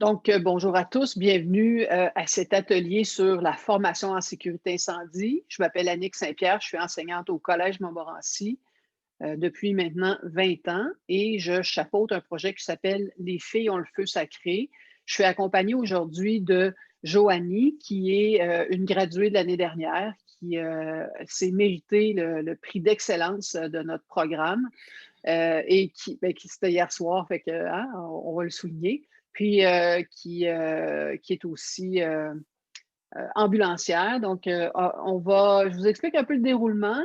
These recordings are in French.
Donc, bonjour à tous, bienvenue à cet atelier sur la formation en sécurité incendie. Je m'appelle Annick Saint-Pierre, je suis enseignante au Collège Montmorency depuis maintenant 20 ans et je chapeaute un projet qui s'appelle Les filles ont le feu sacré. Je suis accompagnée aujourd'hui de Joanie, qui est une graduée de l'année dernière, qui s'est méritée le prix d'excellence de notre programme et qui c'était hier soir, fait que, hein, on va le souligner. Puis qui est aussi ambulancière. Donc, je vous explique un peu le déroulement.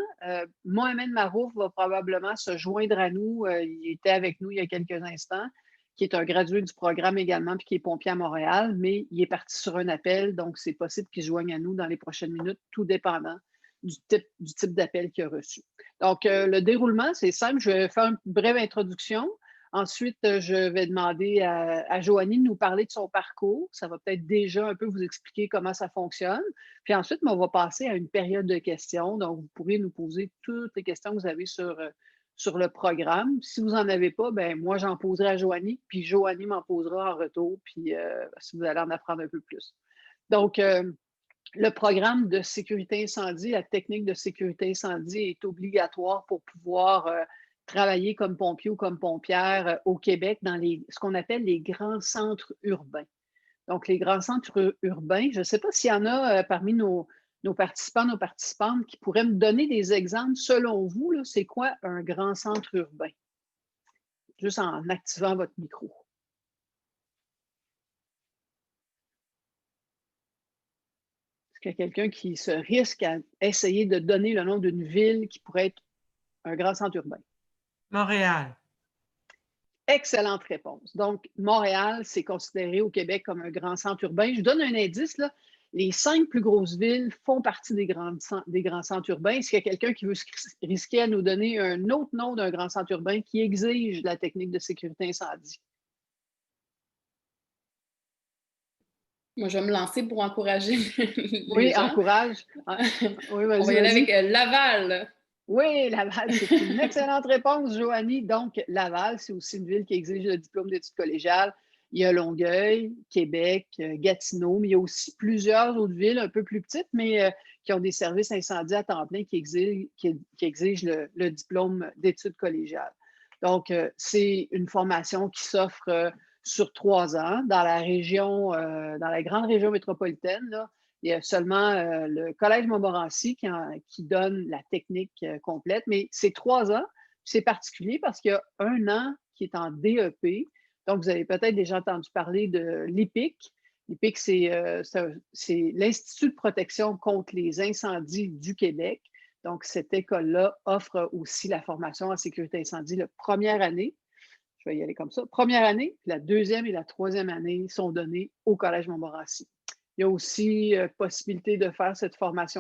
Mohamed Marouf va probablement se joindre à nous. Il était avec nous il y a quelques instants, qui est un gradué du programme également, puis qui est pompier à Montréal, mais il est parti sur un appel, donc c'est possible qu'il se joigne à nous dans les prochaines minutes, tout dépendant du type d'appel qu'il a reçu. Donc, le déroulement, c'est simple. Je vais faire une brève introduction. Ensuite, je vais demander à Joanie de nous parler de son parcours. Ça va peut-être déjà un peu vous expliquer comment ça fonctionne. Puis ensuite, on va passer à une période de questions. Donc, vous pourrez nous poser toutes les questions que vous avez sur le programme. Si vous n'en avez pas, ben moi, j'en poserai à Joanie, puis Joanie m'en posera en retour, puis si vous allez en apprendre un peu plus. Donc, le programme de sécurité incendie, la technique de sécurité incendie est obligatoire pour pouvoir travailler comme pompier ou comme pompière au Québec dans ce qu'on appelle les grands centres urbains. Donc, les grands centres urbains, je ne sais pas s'il y en a parmi nos participants, nos participantes qui pourraient me donner des exemples. Selon vous, c'est quoi un grand centre urbain? Juste en activant votre micro. Est-ce qu'il y a quelqu'un qui se risque à essayer de donner le nom d'une ville qui pourrait être un grand centre urbain? Montréal. Excellente réponse. Donc, Montréal, c'est considéré au Québec comme un grand centre urbain. Je vous donne un indice, là. Les 5 plus grosses villes font partie des grands centres urbains. Est-ce qu'il y a quelqu'un qui veut se risquer à nous donner un autre nom d'un grand centre urbain qui exige la technique de sécurité incendie? Moi, je vais me lancer pour encourager les Oui, gens. encourage. Oui, On va vas-y, y aller avec vas-y. Laval. Oui, Laval, c'est une excellente réponse, Joanie. Donc, Laval, c'est aussi une ville qui exige le diplôme d'études collégiales. Il y a Longueuil, Québec, Gatineau, mais il y a aussi plusieurs autres villes un peu plus petites, mais qui ont des services incendies à temps plein qui exigent le diplôme d'études collégiales. Donc, c'est une formation qui s'offre sur 3 ans dans la région, dans la grande région métropolitaine, là. Il y a seulement le Collège Montmorency qui donne la technique complète, mais c'est 3 ans. C'est particulier parce qu'il y a un an qui est en DEP. Donc, vous avez peut-être déjà entendu parler de l'IPIC. L'IPIC, c'est l'Institut de protection contre les incendies du Québec. Donc, cette école-là offre aussi la formation en sécurité incendie la première année. Je vais y aller comme ça. Première année, puis la deuxième et la troisième année sont données au Collège Montmorency. Il y a aussi possibilité de faire cette formation